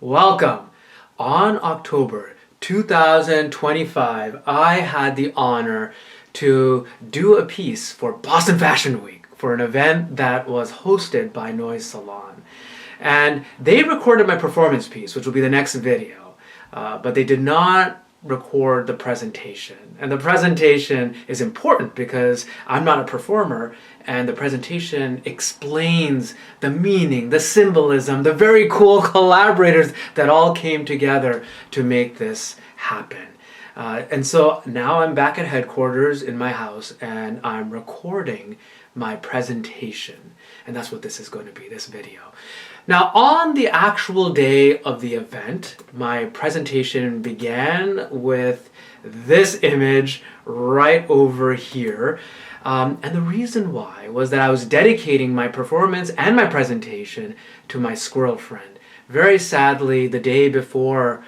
Welcome. On October 2025, I had the honor to do a piece for Boston Fashion Week for an event that was hosted by Noise Salon. And they recorded my performance piece, which will be the next video, but they did not record the presentation. And the presentation is important because I'm not a performer, and the presentation explains the meaning, the symbolism, the very cool collaborators that all came together to make this happen. And so now I'm back at headquarters in my house and I'm recording my presentation. And that's what this is going to be, this video. Now, on the actual day of the event, my presentation began with this image right over here. And the reason why was that I was dedicating my performance and my presentation to my squirrel friend. Very sadly, the day before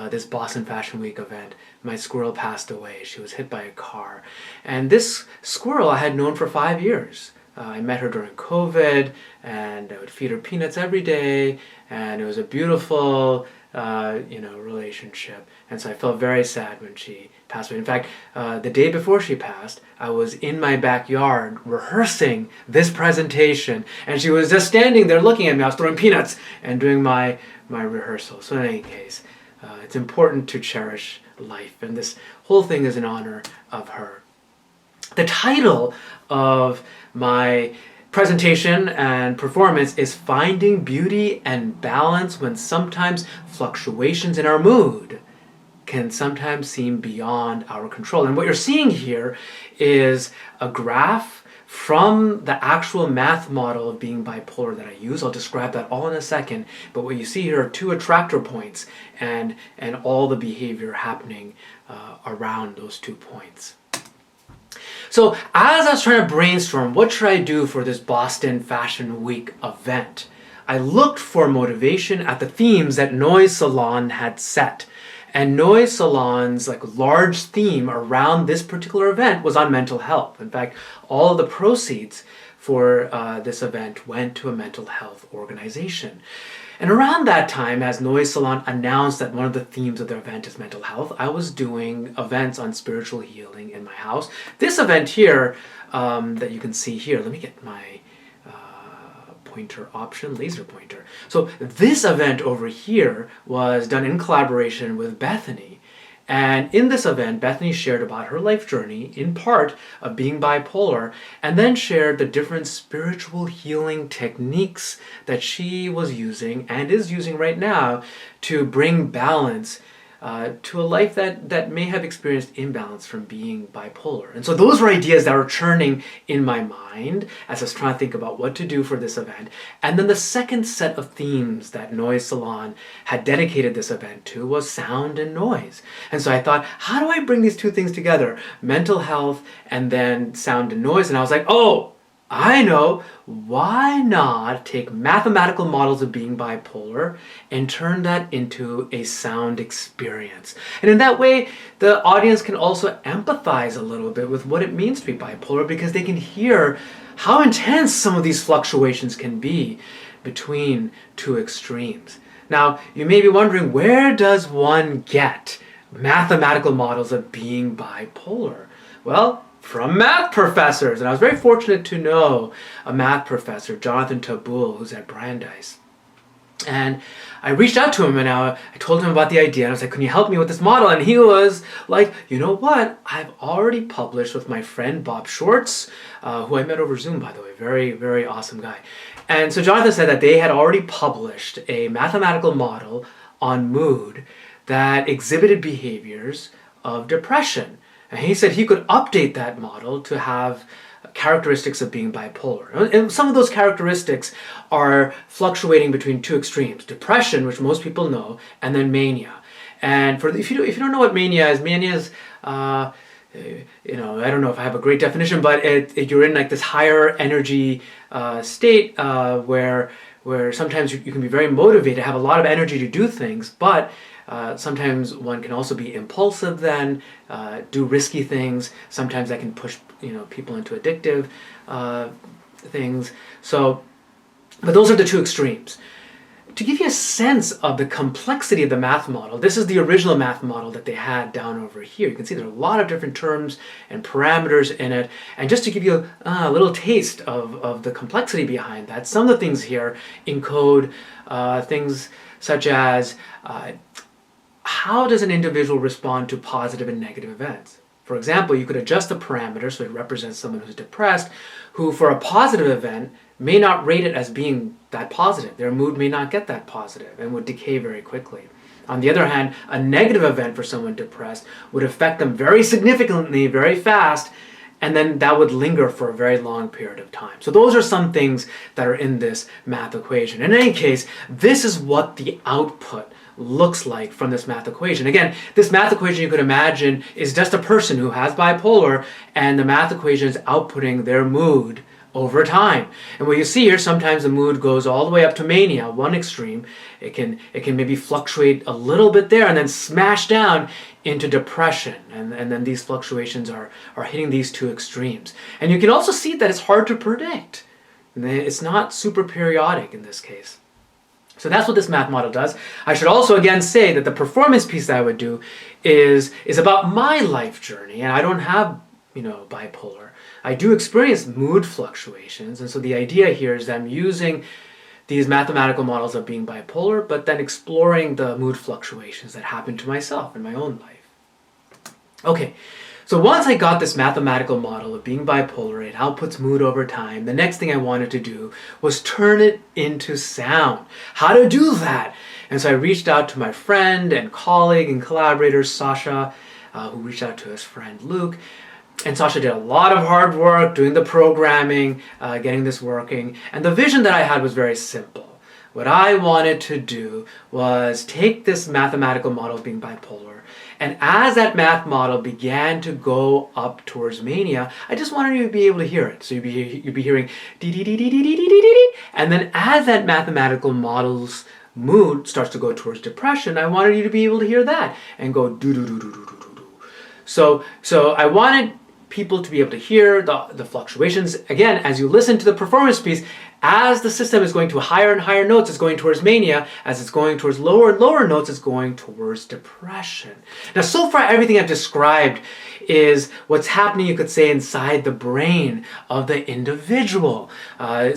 this Boston Fashion Week event, my squirrel passed away. She was hit by a car. And this squirrel I had known for 5 years. I met her during COVID, and I would feed her peanuts every day, and it was a beautiful, relationship. And so I felt very sad when she passed away. In fact, the day before she passed, I was in my backyard rehearsing this presentation, and she was just standing there looking at me. I was throwing peanuts and doing my rehearsal. So in any case, it's important to cherish life, and this whole thing is in honor of her. The title of my presentation and performance is Finding Beauty and Balance When Sometimes Fluctuations in Our Mood Can Sometimes Seem Beyond Our Control. And what you're seeing here is a graph from the actual math model of being bipolar that I use. I'll describe that all in a second. But what you see here are two attractor points and all the behavior happening around those 2 points. So as I was trying to brainstorm, what should I do for this Boston Fashion Week event? I looked for motivation at the themes that Noise Salon had set. And Noise Salon's large theme around this particular event was on mental health. In fact, all of the proceeds for this event went to a mental health organization. And around that time, as Noise Salon announced that one of the themes of their event is mental health, I was doing events on spiritual healing in my house. This event here that you can see here, let me get my pointer option, laser pointer. So this event over here was done in collaboration with Bethany. And in this event, Bethany shared about her life journey, in part of being bipolar, and then shared the different spiritual healing techniques that she was using and is using right now to bring balance to a life that may have experienced imbalance from being bipolar. And so those were ideas that were churning in my mind as I was trying to think about what to do for this event. And then the second set of themes that Noise Salon had dedicated this event to was sound and noise. And so I thought, how do I bring these two things together? Mental health and then sound and noise. And I was like, oh, I know, why not take mathematical models of being bipolar and turn that into a sound experience? And in that way, the audience can also empathize a little bit with what it means to be bipolar, because they can hear how intense some of these fluctuations can be between two extremes. Now, you may be wondering, where does one get mathematical models of being bipolar? Well, from math professors. And I was very fortunate to know a math professor, Jonathan Tabul, who's at Brandeis. And I reached out to him and I told him about the idea. And I was like, can you help me with this model? And he was like, you know what? I've already published with my friend Bob Schwartz, who I met over Zoom, by the way. Very, very awesome guy. And so Jonathan said that they had already published a mathematical model on mood that exhibited behaviors of depression. And he said he could update that model to have characteristics of being bipolar. And some of those characteristics are fluctuating between two extremes: depression, which most people know, and then mania. And if you don't know what mania is I don't know if I have a great definition, but you're in this higher energy state where sometimes you can be very motivated, have a lot of energy to do things, but sometimes one can also be impulsive then, do risky things. Sometimes that can push people into addictive things. So, but those are the two extremes. to give you a sense of the complexity of the math model, this is the original math model that they had down over here. You can see there are a lot of different terms and parameters in it. And just to give you a little taste of the complexity behind that, some of the things here encode things such as how does an individual respond to positive and negative events? For example, you could adjust the parameter so it represents someone who's depressed, who for a positive event may not rate it as being that positive. Their mood may not get that positive and would decay very quickly. On the other hand, a negative event for someone depressed would affect them very significantly, very fast, and then that would linger for a very long period of time. So those are some things that are in this math equation. In any case, this is what the output looks like from this math equation. Again, this math equation, you could imagine, is just a person who has bipolar, and the math equation is outputting their mood over time. And what you see here, sometimes the mood goes all the way up to mania, one extreme. It can maybe fluctuate a little bit there and then smash down into depression. And then these fluctuations are hitting these two extremes. And you can also see that it's hard to predict. It's not super periodic in this case. So that's what this math model does. I should also again say that the performance piece that I would do is about my life journey, and I don't have, bipolar. I do experience mood fluctuations, and so the idea here is that I'm using these mathematical models of being bipolar, but then exploring the mood fluctuations that happen to myself in my own life. Okay, so once I got this mathematical model of being bipolar, it outputs mood over time, the next thing I wanted to do was turn it into sound. How to do that? And so I reached out to my friend and colleague and collaborator, Sasha, who reached out to his friend Luke. And Sasha did a lot of hard work doing the programming, getting this working. And the vision that I had was very simple. What I wanted to do was take this mathematical model of being bipolar, and as that math model began to go up towards mania, I just wanted you to be able to hear it. So you'd be hearing dee dee dee dee dee dee dee dee dee, and then as that mathematical model's mood starts to go towards depression, I wanted you to be able to hear that and go do do do do do do do. So I wanted people to be able to hear the fluctuations. Again, as you listen to the performance piece, as the system is going to higher and higher notes, it's going towards mania. As it's going towards lower and lower notes, it's going towards depression. Now, so far, everything I've described is what's happening, you could say, inside the brain of the individual.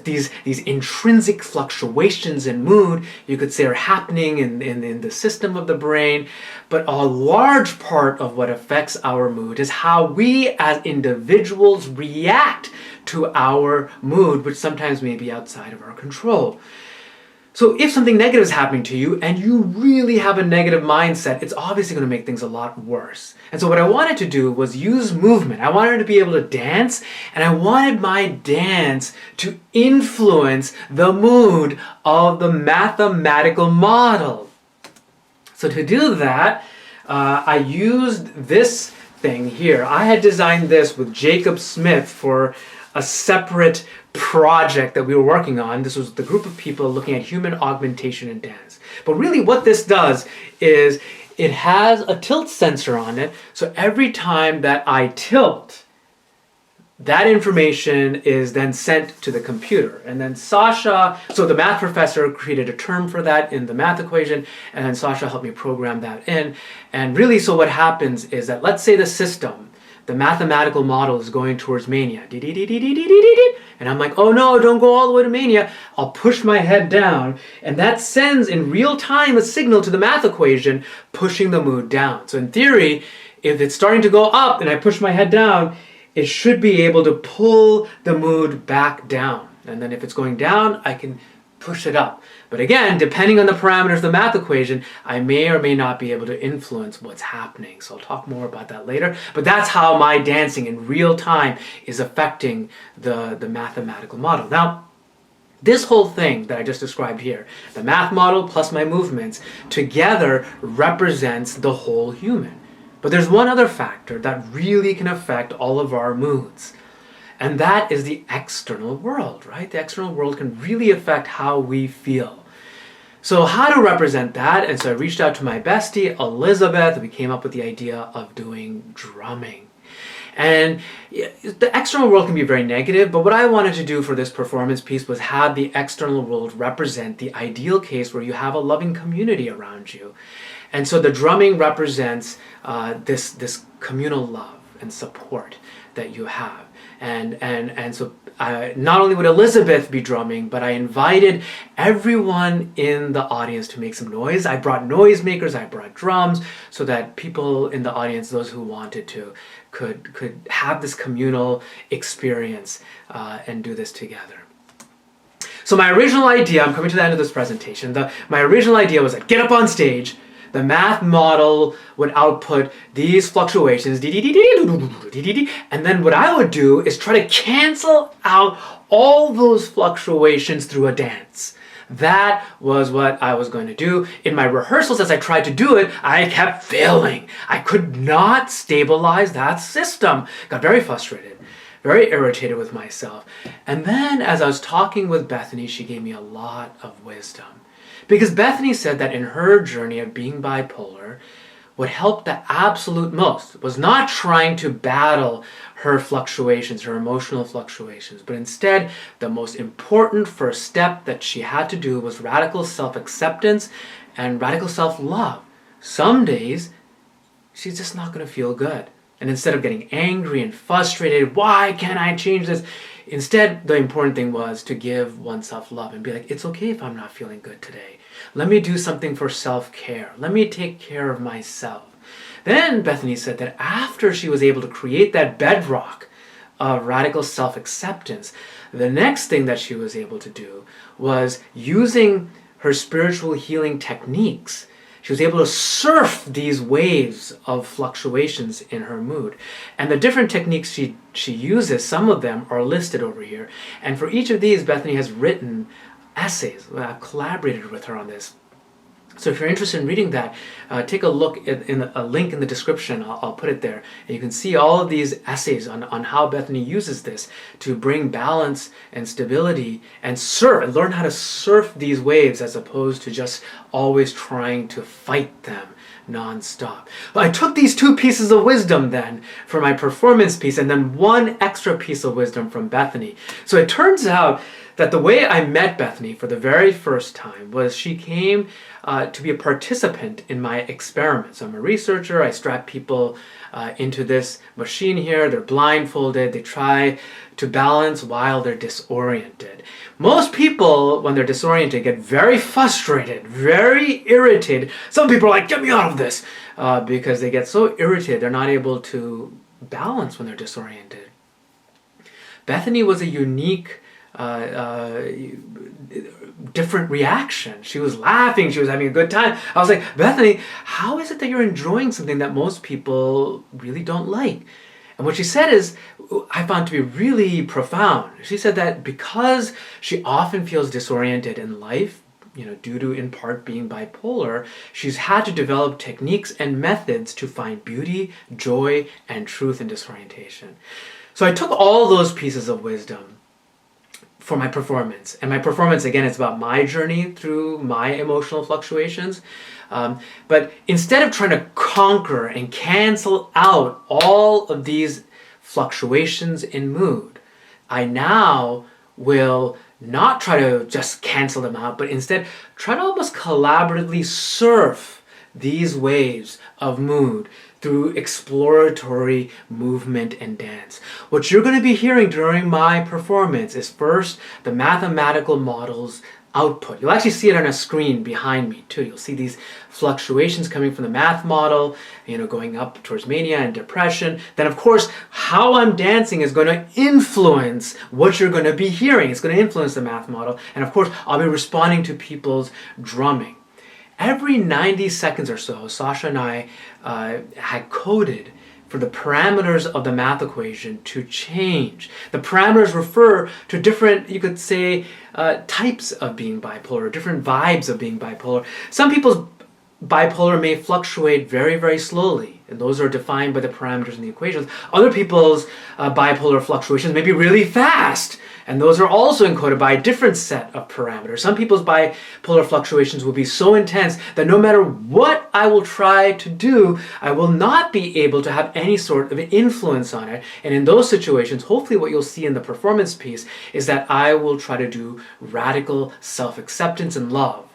These intrinsic fluctuations in mood, you could say, are happening in the system of the brain. But a large part of what affects our mood is how we as individuals react to our mood, which sometimes may be outside of our control. So if something negative is happening to you and you really have a negative mindset, it's obviously going to make things a lot worse. And so what I wanted to do was use movement. I wanted to be able to dance, and I wanted my dance to influence the mood of the mathematical model. So to do that, I used this thing here. I had designed this with Jacob Smith for a separate project that we were working on. This was the group of people looking at human augmentation in dance. But really what this does is it has a tilt sensor on it. So every time that I tilt, that information is then sent to the computer. And then Sasha, so the math professor created a term for that in the math equation, and then Sasha helped me program that in. And really, so what happens is that, let's say the system, the mathematical model is going towards mania. And I'm like, oh no, don't go all the way to mania. I'll push my head down. And that sends in real time a signal to the math equation, pushing the mood down. So in theory, if it's starting to go up and I push my head down, it should be able to pull the mood back down. And then if it's going down, I can push it up. But again, depending on the parameters of the math equation, I may or may not be able to influence what's happening. So I'll talk more about that later. But that's how my dancing in real time is affecting the mathematical model. Now, this whole thing that I just described here, the math model plus my movements, together represents the whole human. But there's one other factor that really can affect all of our moods. And that is the external world, right? The external world can really affect how we feel. So how to represent that? And so I reached out to my bestie, Elizabeth, and we came up with the idea of doing drumming. And the external world can be very negative, but what I wanted to do for this performance piece was have the external world represent the ideal case where you have a loving community around you. And so the drumming represents this communal love and support that you have. And so not only would Elizabeth be drumming, but I invited everyone in the audience to make some noise. I brought noisemakers, I brought drums, so that people in the audience, those who wanted to, could have this communal experience and do this together. So my original idea, I'm coming to the end of this presentation, my original idea was to get up on stage. The math model would output these fluctuations, and then what I would do is try to cancel out all those fluctuations through a dance. That was what I was going to do. In my rehearsals, as I tried to do it, I kept failing. I could not stabilize that system. Got very frustrated, very irritated with myself. And then as I was talking with Bethany, she gave me a lot of wisdom. Because Bethany said that in her journey of being bipolar, what helped the absolute most was not trying to battle her fluctuations, her emotional fluctuations, but instead the most important first step that she had to do was radical self-acceptance and radical self-love. Some days, she's just not going to feel good. And instead of getting angry and frustrated, why can't I change this? Instead, the important thing was to give oneself love and be like, it's okay if I'm not feeling good today. Let me do something for self-care. Let me take care of myself. Then Bethany said that after she was able to create that bedrock of radical self-acceptance, the next thing that she was able to do was using her spiritual healing techniques. She was able to surf these waves of fluctuations in her mood. And the different techniques she uses, some of them are listed over here. And for each of these, Bethany has written essays. I've collaborated with her on this. So if you're interested in reading that, take a look in a link in the description. I'll put it there. And you can see all of these essays on how Bethany uses this to bring balance and stability and surf and learn how to surf these waves as opposed to just always trying to fight them non-stop. Well, I took these two pieces of wisdom then for my performance piece and then one extra piece of wisdom from Bethany. So it turns out that the way I met Bethany for the very first time was she came to be a participant in my experiment. So I'm a researcher. I strap people into this machine here. They're blindfolded. They try to balance while they're disoriented. Most people, when they're disoriented, get very frustrated, very irritated. Some people are like, get me out of this, because they get so irritated they're not able to balance when they're disoriented. Bethany was a unique different reaction. She was laughing, she was having a good time. I was like, Bethany, how is it that you're enjoying something that most people really don't like? And what she said is, I found to be really profound. She said that because she often feels disoriented in life, due to in part being bipolar, she's had to develop techniques and methods to find beauty, joy, and truth in disorientation. So I took all those pieces of wisdom for my performance. And my performance, again, is about my journey through my emotional fluctuations. But instead of trying to conquer and cancel out all of these fluctuations in mood, I now will not try to just cancel them out, but instead try to almost collaboratively surf these waves of mood through exploratory movement and dance. What you're going to be hearing during my performance is first the mathematical model's output. You'll actually see it on a screen behind me too. You'll see these fluctuations coming from the math model, going up towards mania and depression. Then of course, how I'm dancing is going to influence what you're going to be hearing. It's going to influence the math model. And of course, I'll be responding to people's drumming. Every 90 seconds or so, Sasha and I had coded for the parameters of the math equation to change. The parameters refer to different, you could say, types of being bipolar, different vibes of being bipolar. Some people's bipolar may fluctuate very, very slowly, and those are defined by the parameters in the equations. Other people's bipolar fluctuations may be really fast, and those are also encoded by a different set of parameters. Some people's bipolar fluctuations will be so intense that no matter what I will try to do, I will not be able to have any sort of influence on it. And in those situations, hopefully what you'll see in the performance piece is that I will try to do radical self-acceptance and love.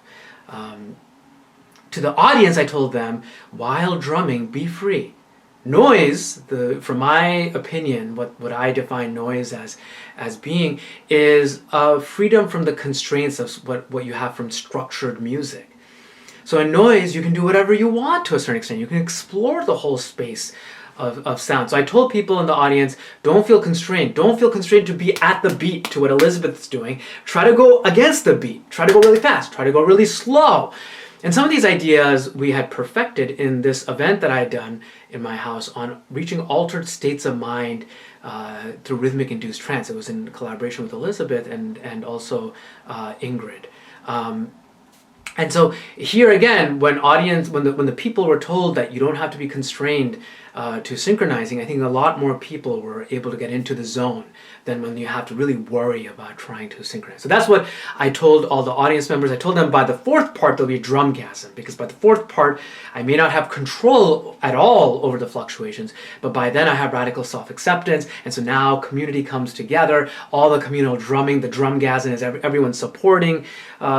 To the audience, I told them, while drumming, be free. Noise, from my opinion, what I define noise as being, is freedom from the constraints of what you have from structured music. So in noise, you can do whatever you want to a certain extent. You can explore the whole space of sound. So I told people in the audience, don't feel constrained. Don't feel constrained to be at the beat to what Elizabeth's doing. Try to go against the beat. Try to go really fast. Try to go really slow. And some of these ideas we had perfected in this event that I had done in my house on reaching altered states of mind through rhythmic induced trance. It was in collaboration with Elizabeth and also Ingrid. And so here again, when the people were told that you don't have to be constrained to synchronizing, I think a lot more people were able to get into the zone than when you have to really worry about trying to synchronize. So that's what I told all the audience members. I told them by the fourth part there'll be a drumgasm, because by the fourth part I may not have control at all over the fluctuations, but by then I have radical self-acceptance, and so now community comes together, all the communal drumming, the drumgasm is everyone supporting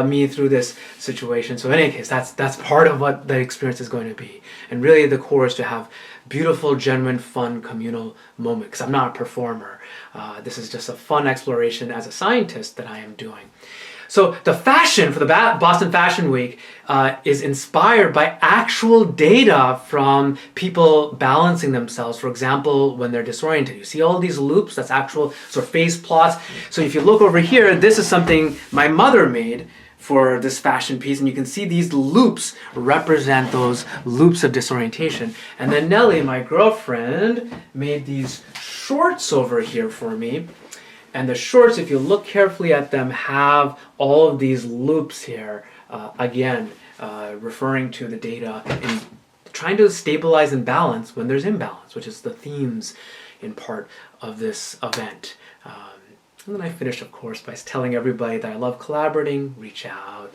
me through this situation. So in any case, that's part of what the experience is going to be. And really the core is to have beautiful, genuine, fun, communal moment, because I'm not a performer. This is just a fun exploration as a scientist that I am doing. So the fashion for the Boston Fashion Week is inspired by actual data from people balancing themselves. For example, when they're disoriented, you see all these loops, that's actual sort of phase plots. So if you look over here, this is something my mother made for this fashion piece, and you can see these loops represent those loops of disorientation. And then Nellie, my girlfriend, made these shorts over here for me. And the shorts, if you look carefully at them, have all of these loops here, again, referring to the data and trying to stabilize and balance when there's imbalance, which is the themes in part of this event. And then I finished, of course, by telling everybody that I love collaborating, reach out,